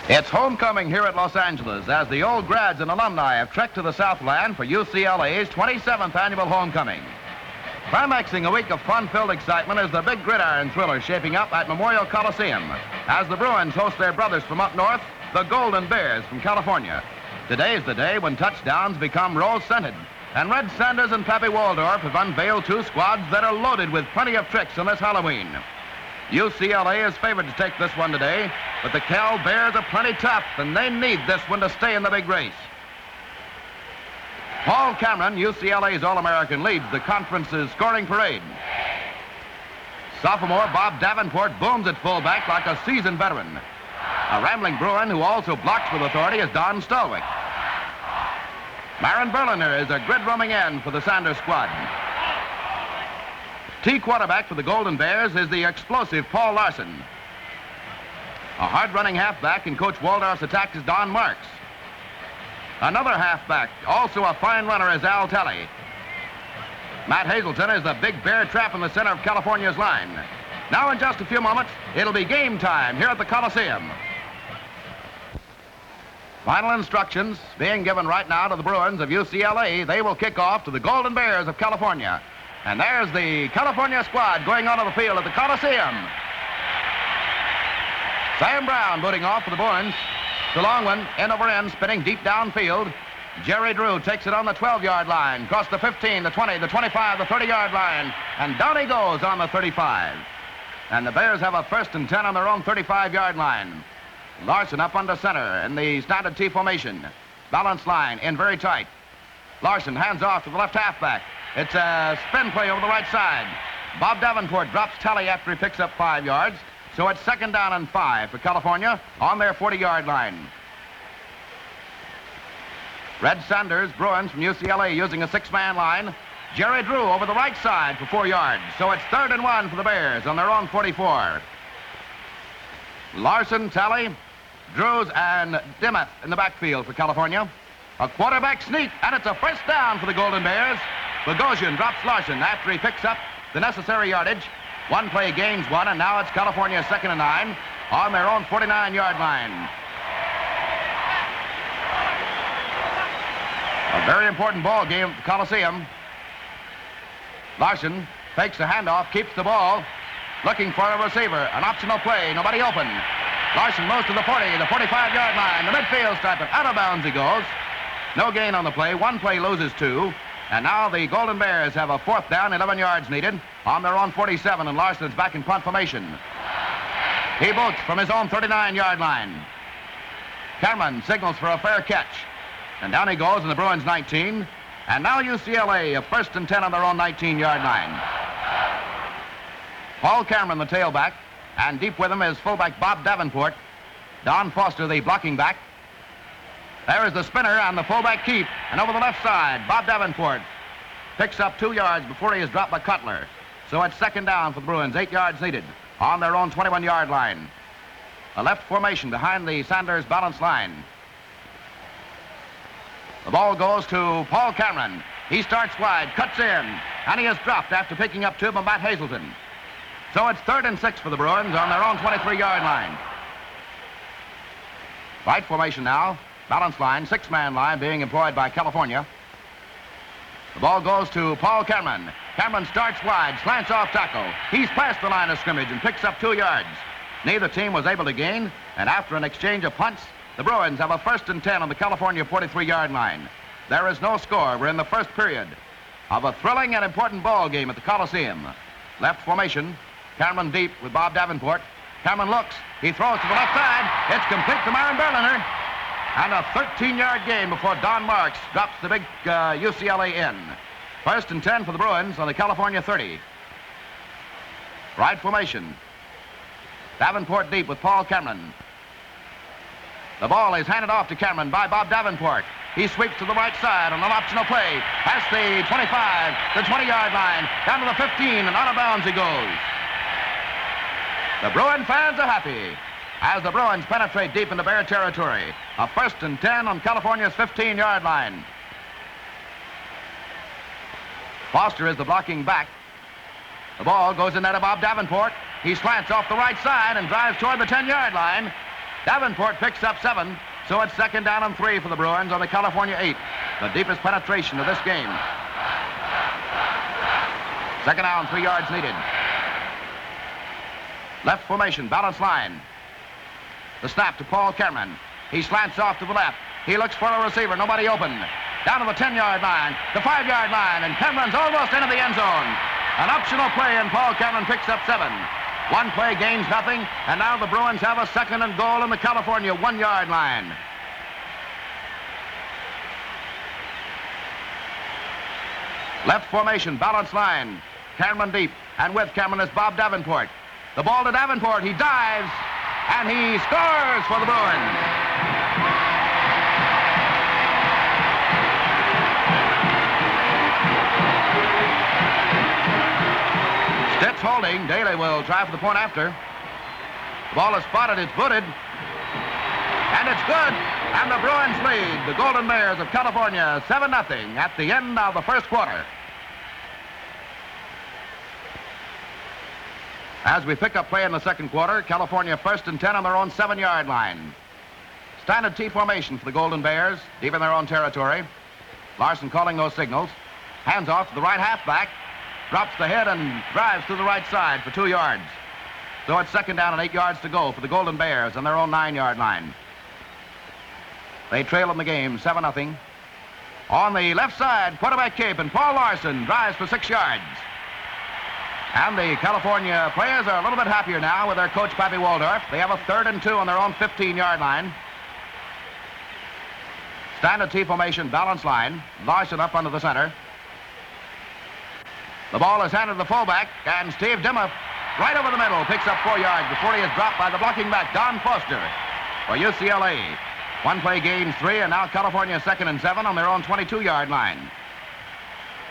It's homecoming here at Los Angeles as the old grads and alumni have trekked to the Southland for UCLA's 27th annual homecoming. Climaxing a week of fun-filled excitement is the big gridiron thriller shaping up at Memorial Coliseum as the Bruins host their brothers from up north, the Golden Bears from California. Today is the day when touchdowns become rose-scented, and Red Saunders and Pappy Waldorf have unveiled two squads that are loaded with plenty of tricks on this Halloween. UCLA is favored to take this one today, but the Cal Bears are plenty tough, and they need this one to stay in the big race. Paul Cameron, UCLA's All-American, leads the conference's scoring parade. Sophomore Bob Davenport booms at fullback like a seasoned veteran. A rambling Bruin who also blocks with authority is Don Stolwick. Marin Berliner is a grid-roaming end for the Saunders squad. T quarterback for the Golden Bears is the explosive Paul Larson. A hard-running halfback in Coach Waldorf's attack is Don Marks. Another halfback, also a fine runner, is Al Talley. Matt Hazelton is the big bear trap in the center of California's line. Now in just a few moments, it'll be game time here at the Coliseum. Final instructions being given right now to the Bruins of UCLA. They will kick off to the Golden Bears of California. And there's the California squad going onto the field at the Coliseum. Sam Brown booting off for the Bruins. The long one, end over end, spinning deep downfield. Jerry Drew takes it on the 12-yard line, across the 15, the 20, the 25, the 30-yard line, and down he goes on the 35. And the Bears have a 1st and 10 on their own 35-yard line. Larson up under center in the standard T formation. Balance line in very tight. Larson hands off to the left halfback. It's a spin play over the right side. Bob Davenport drops Talley after he picks up 5 yards. So it's 2nd down and 5 for California on their 40-yard line. Red Saunders, Bruins from UCLA using a 6-man line. Jerry Drew over the right side for 4 yards. So it's 3rd and 1 for the Bears on their own 44. Larson, Talley, Drews, and Dimmoth in the backfield for California. A quarterback sneak, and it's a 1st down for the Golden Bears. Bogosian drops Larson after he picks up the necessary yardage. One play gains 1, and now it's California's 2nd and 9 on their own 49-yard line. A very important ball game at the Coliseum. Larson fakes the handoff, keeps the ball, looking for a receiver. An optional play, nobody open. Larson moves to the 40, the 45-yard line, the midfield stripe, and out of bounds he goes. No gain on the play. One play loses 2. And now the Golden Bears have a 4th down, 11 yards needed on their own 47, and Larson's back in punt formation. He boots from his own 39-yard line. Cameron signals for a fair catch. And down he goes in the Bruins 19. And now UCLA, a 1st and 10 on their own 19-yard line. Paul Cameron, the tailback, and deep with him is fullback Bob Davenport. Don Foster, the blocking back. There is the spinner on the fullback keep, and over the left side, Bob Davenport picks up 2 yards before he is dropped by Cutler. So it's 2nd down for the Bruins, 8 yards needed on their own 21-yard line. A left formation behind the Saunders balance line. The ball goes to Paul Cameron. He starts wide, cuts in, and he is dropped after picking up 2 by Matt Hazelton. So it's 3rd and 6 for the Bruins on their own 23-yard line. Right formation now. Balance line, 6-man line being employed by California. The ball goes to Paul Cameron. Cameron starts wide, slants off tackle. He's past the line of scrimmage and picks up 2 yards. Neither team was able to gain, and after an exchange of punts, the Bruins have a 1st and 10 on the California 43-yard line. There is no score. We're in the 1st period of a thrilling and important ball game at the Coliseum. Left formation, Cameron deep with Bob Davenport. Cameron looks. He throws to the left side. It's complete to Marin Berliner. And a 13-yard gain before Don Marks drops the big UCLA in. 1st and 10 for the Bruins on the California 30. Right formation. Davenport deep with Paul Cameron. The ball is handed off to Cameron by Bob Davenport. He sweeps to the right side on an optional play. Past the 25, the 20-yard line, down to the 15, and out of bounds he goes. The Bruin fans are happy as the Bruins penetrate deep into Bear territory. A 1st and 10 on California's 15-yard line. Foster is the blocking back. The ball goes in there to Bob Davenport. He slants off the right side and drives toward the 10-yard line. Davenport picks up 7, so it's 2nd down and 3 for the Bruins on the California 8. The deepest penetration of this game. 2nd down, 3 yards needed. Left formation, balance line. The snap to Paul Cameron. He slants off to the left. He looks for a receiver, nobody open. Down to the 10-yard line, the 5-yard line, and Cameron's almost into the end zone. An optional play, and Paul Cameron picks up 7. One play gains nothing, and now the Bruins have a 2nd and goal in the California 1-yard line. Left formation, balance line. Cameron deep, and with Cameron is Bob Davenport. The ball to Davenport, he dives, and he scores for the Bruins. Stitz holding. Daly will try for the point after. The ball is spotted, it's booted, and it's good, and the Bruins lead the Golden Bears of California 7-0 at the end of the first quarter. As we pick up play in the second quarter, California 1st and 10 on their own 7-yard line. Standard T formation for the Golden Bears, deep in their own territory. Larson calling those signals. Hands off to the right halfback. Drops the head and drives to the right side for 2 yards. So it's 2nd down and 8 yards to go for the Golden Bears on their own 9-yard line. They trail in the game 7-0. On the left side, quarterback cape, and Paul Larson drives for 6 yards. And the California players are a little bit happier now with their coach, Pappy Waldorf. They have a 3rd and 2 on their own 15-yard line. Standard T formation, balance line. Larson up under the center. The ball is handed to the fullback, and Steve Dimmoff, right over the middle, picks up 4 yards before he is dropped by the blocking back, Don Foster, for UCLA. One play gains 3, and now California 2nd and 7 on their own 22-yard line.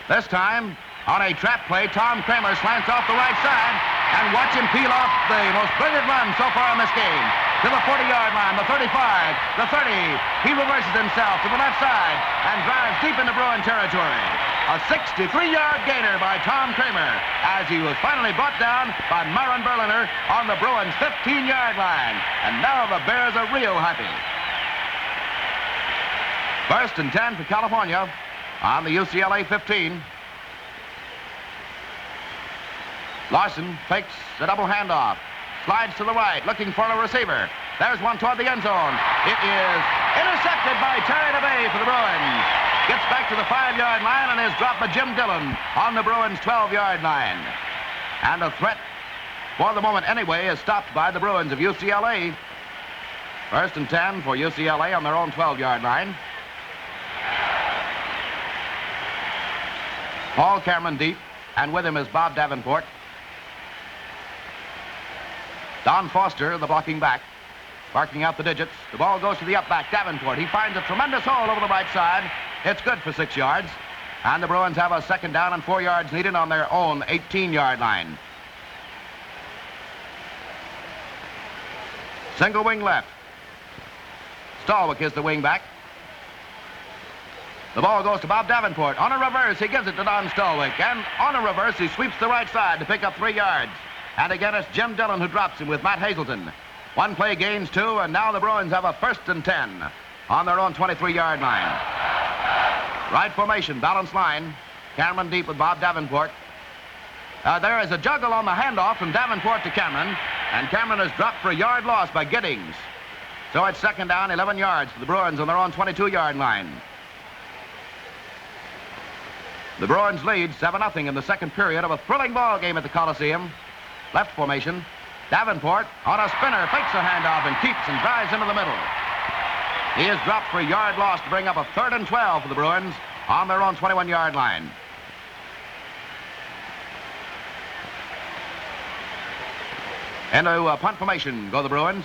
This time, on a trap play, Tom Kramer slants off the right side, and watch him peel off the most brilliant run so far in this game. To the 40-yard line, the 35, the 30. He reverses himself to the left side and drives deep into Bruin territory. A 63-yard gainer by Tom Kramer as he was finally brought down by Myron Berliner on the Bruins' 15-yard line. And now the Bears are real happy. 1st and 10 for California on the UCLA 15. Larson fakes the double handoff. Slides to the right, looking for a receiver. There's one toward the end zone. It is intercepted by Terry DeBay for the Bruins. Gets back to the 5-yard line and is dropped by Jim Dillon on the Bruins' 12-yard line. And the threat, for the moment anyway, is stopped by the Bruins of UCLA. 1st and 10 for UCLA on their own 12-yard line. Paul Cameron deep, and with him is Bob Davenport. Don Foster, the blocking back, barking out the digits. The ball goes to the up back, Davenport. He finds a tremendous hole over the right side. It's good for 6 yards. And the Bruins have a 2nd down and 4 yards needed on their own 18-yard line. Single wing left. Stallwick is the wing back. The ball goes to Bob Davenport. On a reverse, he gives it to Don Stallwick. And on a reverse, he sweeps the right side to pick up 3 yards. And again, it's Jim Dillon who drops him with Matt Hazelton. One play gains 2, and now the Bruins have a 1st and 10 on their own 23-yard line. Right formation, balance line. Cameron deep with Bob Davenport. There is a juggle on the handoff from Davenport to Cameron, and Cameron is dropped for a yard loss by Giddings. So it's 2nd down, 11 yards for the Bruins on their own 22-yard line. The Bruins lead 7-0 in the second period of a thrilling ball game at the Coliseum. Left formation. Davenport on a spinner, fakes a handoff and keeps and drives into the middle. He is dropped for a yard loss to bring up a 3rd and 12 for the Bruins on their own 21-yard line. Into punt formation go the Bruins.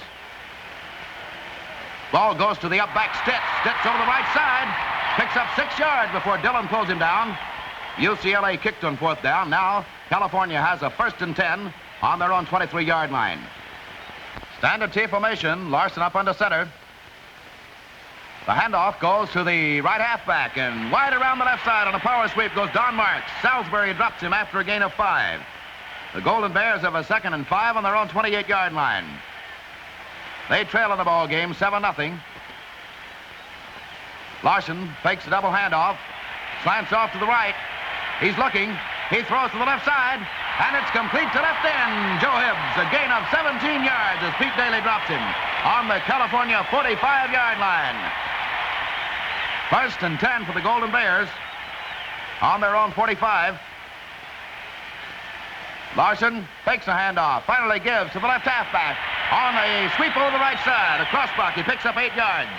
Ball goes to the up back, Stitz. Stitz over the right side. Picks up 6 yards before Dillon pulls him down. UCLA kicked on 4th down. Now California has a 1st and 10 on their own 23-yard line. Standard T formation. Larson up under center. The handoff goes to the right halfback, and wide around the left side on a power sweep goes Don Marks. Salisbury drops him after a gain of 5. The Golden Bears have a 2nd and 5 on their own 28-yard line. They trail in the ball game 7-0. Larson fakes a double handoff. Slants off to the right. He's looking. He throws to the left side. And it's complete to left end. Joe Hibbs, a gain of 17 yards as Pete Daly drops him on the California 45-yard line. 1st and 10 for the Golden Bears on their own 45. Larson fakes a handoff. Finally gives to the left halfback on a sweep over the right side. A cross block. He picks up 8 yards.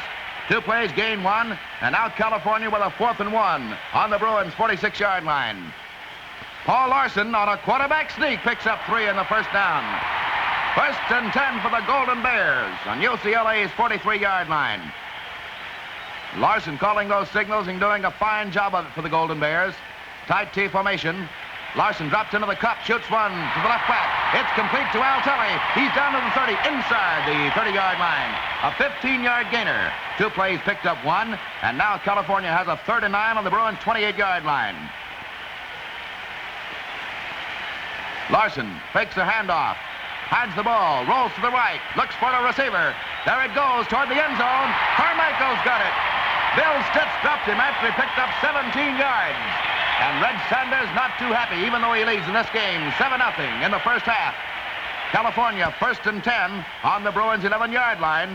2 plays, gain 1. And now California with a 4th and 1 on the Bruins 46-yard line. Paul Larson on a quarterback sneak picks up 3 in the first down. 1st and 10 for the Golden Bears on UCLA's 43-yard line. Larson calling those signals and doing a fine job of it for the Golden Bears. Tight T formation. Larson drops into the cup, shoots one to the left back. It's complete to Al Tully. He's down to the 30, inside the 30-yard line. A 15-yard gainer. 2 plays picked up 1, and now California has a 3rd and 9 on the Bruins 28-yard line. Larson fakes a handoff, hides the ball, rolls to the right, looks for a receiver. There it goes toward the end zone. Carmichael's got it. Bill Stitz dropped him after he picked up 17 yards. And Red Saunders not too happy, even though he leads in this game 7-0 in the first half. California 1st and 10 on the Bruins 11-yard line.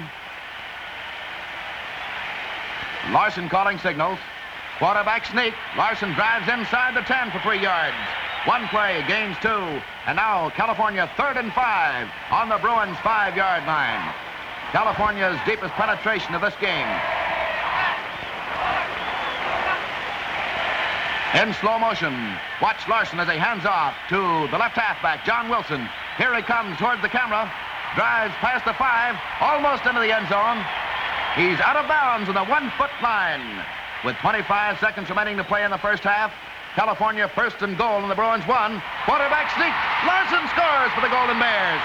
Larson calling signals. Quarterback sneak. Larson drives inside the 10 for 3 yards. 1 play, gains 2. And now California 3rd and 5 on the Bruins 5-yard line. California's deepest penetration of this game. In slow motion, watch Larson as he hands off to the left halfback, John Wilson. Here he comes towards the camera. Drives past the 5, almost into the end zone. He's out of bounds on the 1-foot line. With 25 seconds remaining to play in the first half, California 1st and goal, and the Bruins 1. Quarterback sneak. Larson scores for the Golden Bears.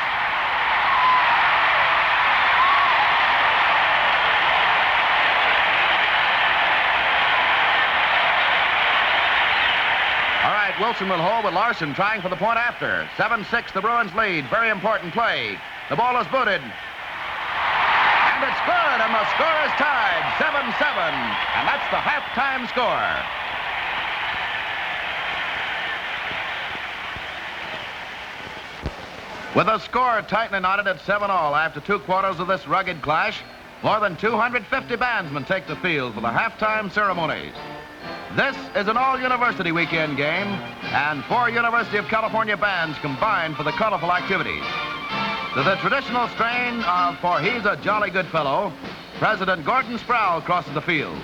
All right, Wilson will hold with Larson trying for the point after. 7-6, the Bruins lead. Very important play. The ball is booted. And it's good, and the score is tied. 7-7, and that's the halftime score. With a score tightly knotted at 7-all after 2 quarters of this rugged clash, more than 250 bandsmen take the field for the halftime ceremonies. This is an all-university weekend game, and 4 University of California bands combined for the colorful activities. To the traditional strain of For He's a Jolly Good Fellow, President Gordon Sproul crosses the field.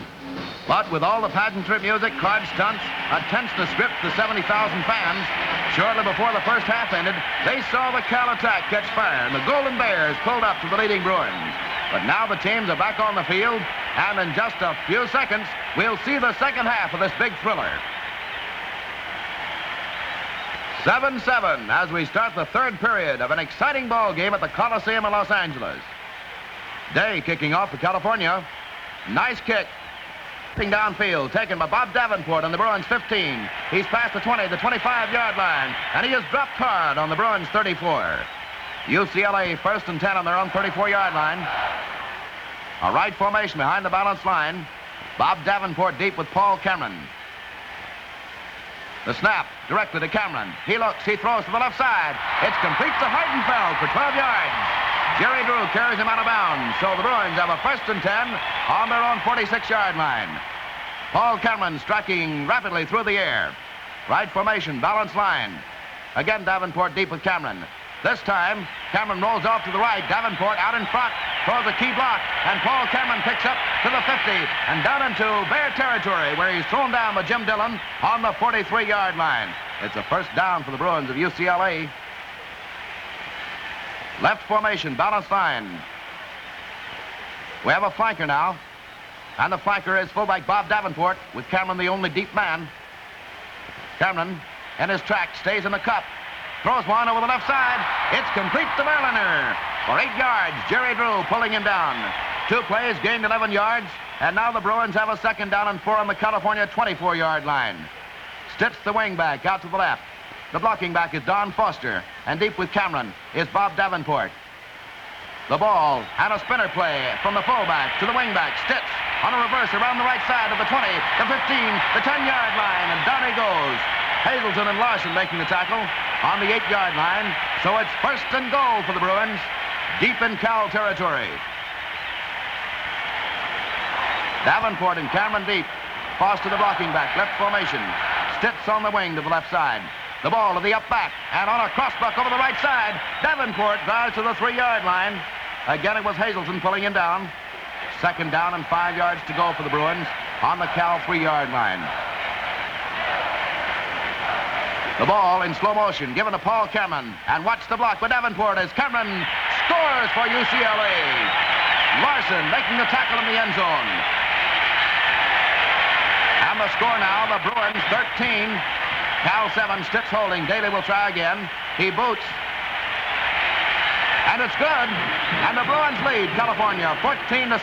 But with all the pageantry music, crowd stunts, a tenseness gripped the 70,000 fans, shortly before the first half ended, they saw the Cal attack catch fire, and the Golden Bears pulled up to the leading Bruins. But now the teams are back on the field, and in just a few seconds, we'll see the second half of this big thriller. 7-7 as we start the 3rd period of an exciting ball game at the Coliseum in Los Angeles. Day kicking off for California. Nice kick. Downfield, taken by Bob Davenport on the Bruins 15. He's past the 20, the 25-yard line, and he is dropped hard on the Bruins 34. UCLA 1st and 10 on their own 34-yard line. A right formation behind the balanced line. Bob Davenport deep with Paul Cameron. The snap directly to Cameron. He looks, he throws to the left side. It's complete to Hardenfeld for 12 yards. Jerry Drew carries him out of bounds, so the Bruins have a 1st and 10 on their own 46-yard line. Paul Cameron striking rapidly through the air. Right formation, balanced line. Again, Davenport deep with Cameron. This time, Cameron rolls off to the right. Davenport out in front, throws a key block, and Paul Cameron picks up to the 50 and down into Bear territory, where he's thrown down by Jim Dillon on the 43-yard line. It's a 1st down for the Bruins of UCLA. Left formation, balanced line. We have a flanker now, and the flanker is fullback Bob Davenport, with Cameron the only deep man. Cameron, in his track, stays in the cup. Throws one over the left side. It's complete to Verlander. For 8 yards, Jerry Drew pulling him down. 2 plays, gained 11 yards, and now the Bruins have a 2nd down and 4 on the California 24-yard line. Stitz the wingback out to the left. The blocking back is Don Foster, and deep with Cameron is Bob Davenport. The ball and a spinner play from the fullback to the wingback. Stitz on a reverse around the right side of the 20, the 15, the 10-yard line, and down he goes. Hazelton and Larson making the tackle on the 8-yard line. So it's first and goal for the Bruins, deep in Cal territory. Davenport and Cameron deep. Foster the blocking back, left formation. Stitz on the wing to the left side. The ball to the up back, and on a crossbuck over the right side. Davenport drives to the 3-yard line. Again, it was Hazelton pulling him down. Second down and 5 yards to go for the Bruins on the Cal 3-yard line. The ball in slow motion given to Paul Cameron. And watch the block with Davenport as Cameron scores for UCLA. Larson making the tackle in the end zone. And the score now, the Bruins 13, Cal 7, Stitz holding. Daly will try again. He boots. And it's good. And the Bruins lead California 14-7.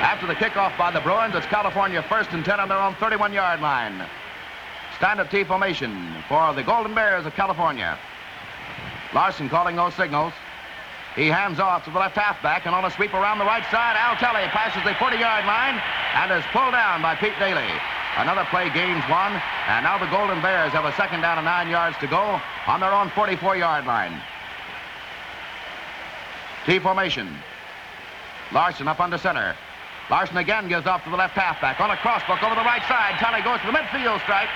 After the kickoff by the Bruins, it's California 1st and 10 on their own 31-yard line. Stand-up T formation for the Golden Bears of California. Larson calling those signals. He hands off to the left halfback, and on a sweep around the right side, Al Telly passes the 40-yard line and is pulled down by Pete Daly. Another play gains 1, and now the Golden Bears have a second down and 9 yards to go on their own 44-yard line. T formation. Larson up under center. Larson again gives off to the left halfback on a crossbuck over the right side. Telly goes to the midfield strike.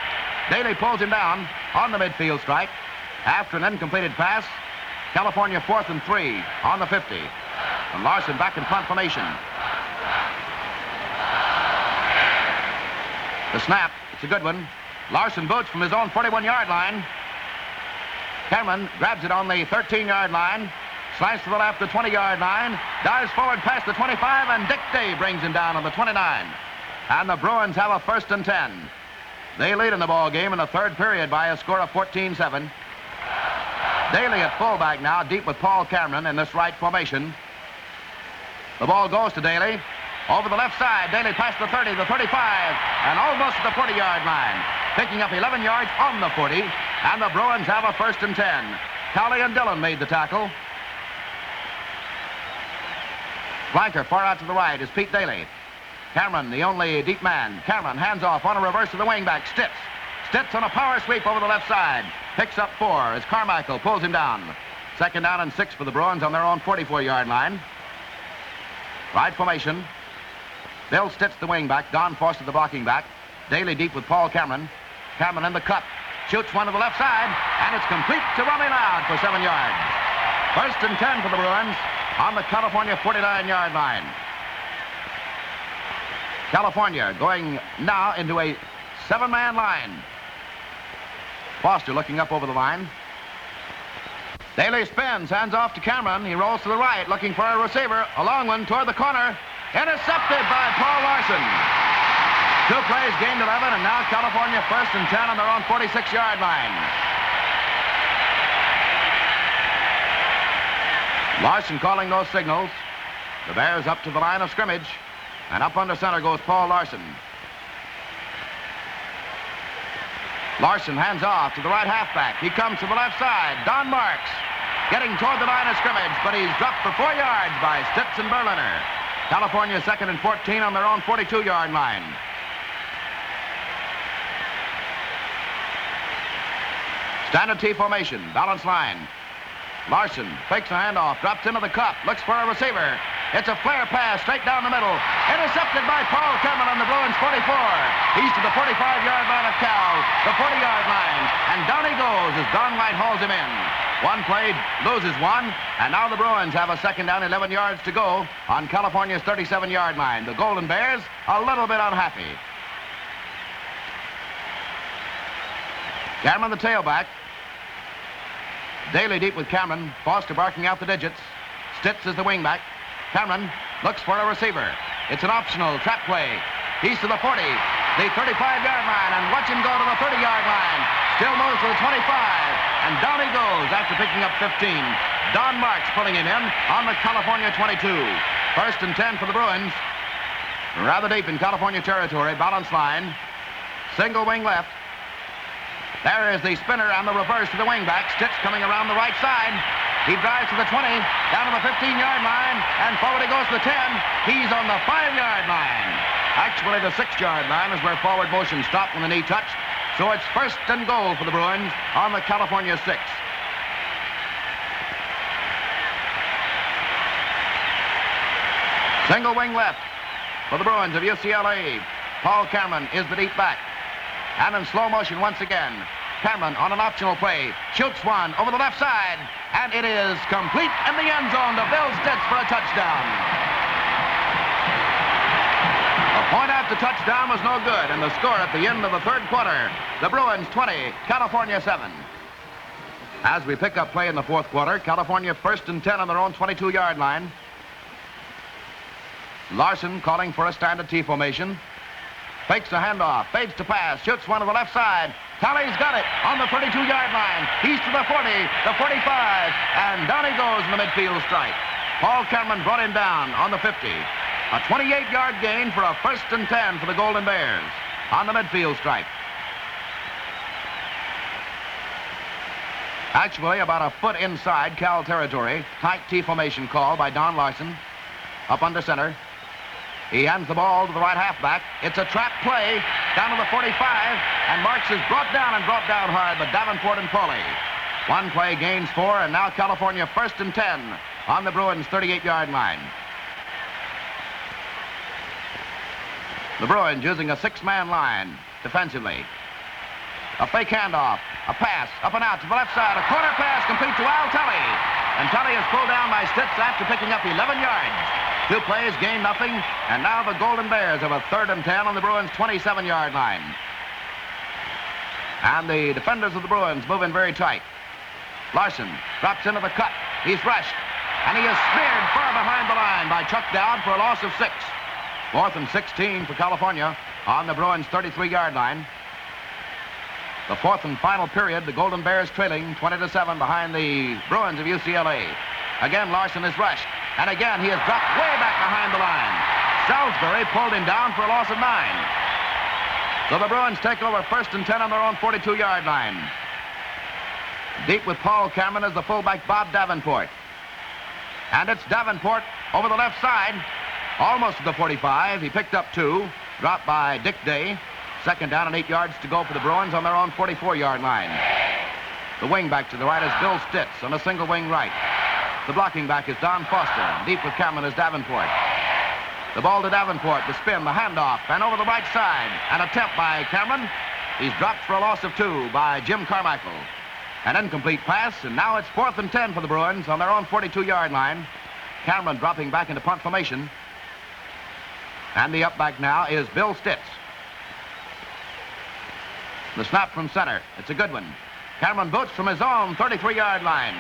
Daly pulls him down on the midfield strike. After an incompleted pass, California 4th and 3 on the 50. And Larson back in front formation. The snap, it's a good one. Larson boots from his own 41-yard line. Cameron grabs it on the 13-yard line. Slides to the left, the 20-yard line. Dives forward past the 25, and Dick Day brings him down on the 29. And the Bruins have a 1st and 10. They lead in the ball game in the third period by a score of 14-7. Daly at fullback now, deep with Paul Cameron in this right formation. The ball goes to Daly. Over the left side, Daly past the 30, the 35, and almost at the 40-yard line. Picking up 11 yards on the 40, and the Bruins have a 1st and 10. Cowley and Dillon made the tackle. Flanker far out to the right is Pete Daly. Cameron, the only deep man. Cameron hands off on a reverse to the wingback, Stitz. Stitz on a power sweep over the left side. Picks up 4 as Carmichael pulls him down. Second down and 6 for the Bruins on their own 44-yard line. Right formation. Bill Stitz the wingback. Don Foster the blocking back. Daly deep with Paul Cameron. Cameron in the cut. Shoots one to the left side. And it's complete to Rummy Loud for 7 yards. 1st and 10 for the Bruins on the California 49-yard line. California going now into a 7-man line. Foster looking up over the line. Daly spins, hands off to Cameron. He rolls to the right, looking for a receiver. A long one toward the corner. Intercepted by Paul Larson. 2 plays gained 11, and now California 1st and 10 on their own 46-yard line. Larson calling those signals. The Bears up to the line of scrimmage. And up under center goes Paul Larson. Larson hands off to the right halfback. He comes to the left side. Don Marks getting toward the line of scrimmage, but he's dropped for 4 yards by Stitz and Berliner. California 2nd and 14 on their own 42-yard line. Standard T formation, balance line. Larson fakes a handoff, drops into the cup, looks for a receiver. It's a flare pass straight down the middle. Intercepted by Paul Cameron on the Bruins 44. He's to the 45-yard line of Cal, the 40-yard line. And down he goes as Don White hauls him in. One play, loses one, and now the Bruins have a second down, 11 yards to go on California's 37-yard line. The Golden Bears a little bit unhappy. Cameron the tailback. Daly deep with Cameron. Foster barking out the digits. Stitz is the wingback. Cameron looks for a receiver. It's an optional trap play. He's to the 40, the 35-yard line, and watch him go to the 30-yard line. Still moves to the 25, and down he goes after picking up 15. Don Marks pulling him in on the California 22. 1st and 10 for the Bruins. Rather deep in California territory, balance line. Single wing left. There is the spinner and the reverse to the wingback. Stitz coming around the right side. He drives to the 20, down to the 15-yard line, and forward he goes to the 10. He's on the 5-yard line. Actually, the 6-yard line is where forward motion stopped when the knee touched. So it's first and goal for the Bruins on the California 6. Single wing left for the Bruins of UCLA. Paul Cameron is the deep back. And in slow motion once again, Cameron on an optional play shoots one over the left side, and it is complete in the end zone to Bill Stitz for a touchdown. A point after touchdown was no good, and the score at the end of the third quarter, the Bruins 20, California 7. As we pick up play in the fourth quarter, California first and 10 on their own 22-yard line. Larson calling for a standard T formation. Fakes a handoff, fades to pass, shoots one to the left side. Talley's got it on the 32-yard line. He's to the 40, the 45, and down he goes in the midfield strike. Paul Cameron brought him down on the 50. A 28-yard gain for a first and 10 for the Golden Bears on the midfield strike. Actually, about a foot inside Cal territory. Tight T formation call by Don Larson. Up under center. He hands the ball to the right halfback. It's a trap play down to the 45, and Marks is brought down hard by Davenport and Pauly. One play gains 4, and now California first and 10 on the Bruins' 38-yard line. The Bruins using a 6-man line defensively. A fake handoff, a pass, up and out to the left side, a corner pass complete to Al Talley. And Talley is pulled down by Stitz after picking up 11 yards. 2 plays, gain nothing, and now the Golden Bears have a third and 10 on the Bruins' 27-yard line. And the defenders of the Bruins move in very tight. Larson drops into the cut. He's rushed, and he is speared far behind the line by Chuck Dowd for a loss of 6. 4th and 16 for California on the Bruins' 33-yard line. The fourth and final period, the Golden Bears trailing 20-7 behind the Bruins of UCLA. Again, Larson is rushed, and again he is dropped way back behind the line. Salisbury pulled him down for a loss of 9. So the Bruins take over first and 10 on their own 42-yard line. Deep with Paul Cameron is the fullback Bob Davenport. And it's Davenport over the left side, almost to the 45. He picked up 2, dropped by Dick Day. Second down and 8 yards to go for the Bruins on their own 44-yard line. The wing back to the right is Bill Stitz on a single wing right. The blocking back is Don Foster. Deep with Cameron is Davenport. The ball to Davenport, the spin, the handoff, and over the right side. An attempt by Cameron. He's dropped for a loss of 2 by Jim Carmichael. An incomplete pass, and now it's 4th and 10 for the Bruins on their own 42-yard line. Cameron dropping back into punt formation. And the up back now is Bill Stitz. The snap from center. It's a good one. Cameron boots from his own 33-yard line.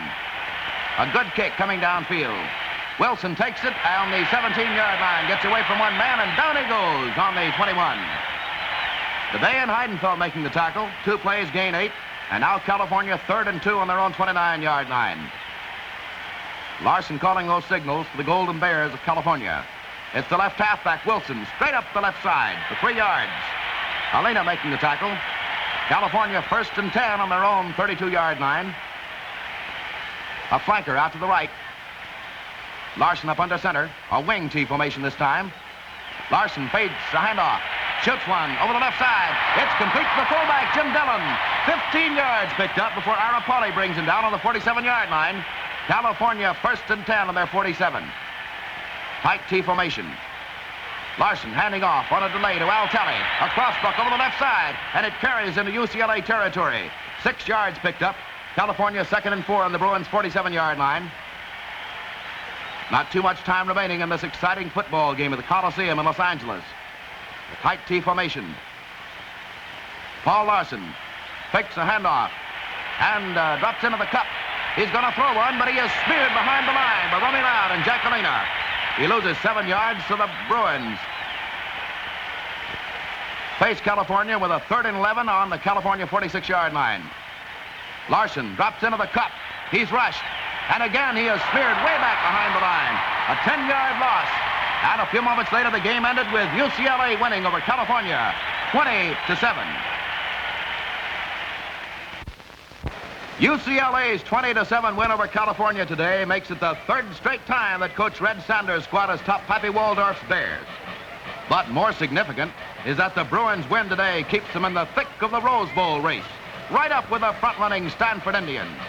A good kick coming downfield. Wilson takes it on the 17-yard line, gets away from one man, and down he goes on the 21. DeBay and Heidenfeld making the tackle. 2 plays, gain 8. And now California 3rd and 2 on their own 29-yard line. Larson calling those signals for the Golden Bears of California. It's the left halfback, Wilson, straight up the left side for 3 yards. Alena making the tackle. California first and 10 on their own 32-yard line. A flanker out to the right. Larson up under center. A wing T formation this time. Larson fades a handoff. Shoots one over the left side. It's complete to the fullback, Jim Dillon. 15 yards picked up before Aaron Pauly brings him down on the 47-yard line. California first and 10 on their 47. Tight T formation. Larson handing off on a delay to Al Talley. A crossbuck over the left side, and it carries into UCLA territory. 6 yards picked up. California 2nd and 4 on the Bruins' 47-yard line. Not too much time remaining in this exciting football game at the Coliseum in Los Angeles. The tight T formation. Paul Larson fakes a handoff and drops into the cup. He's going to throw one, but he is speared behind the line by Romy Loud and Jack Alena. He loses 7 yards to the Bruins. Face California with a 3rd and 11 on the California 46-yard line. Larson drops into the cup. He's rushed. And again, he is speared way back behind the line. A 10-yard loss. And a few moments later, the game ended with UCLA winning over California 20-7. UCLA's 20-7 win over California today makes it the third straight time that Coach Red Saunders' squad has topped Pappy Waldorf's Bears. But more significant is that the Bruins' win today keeps them in the thick of the Rose Bowl race, right up with the front-running Stanford Indians.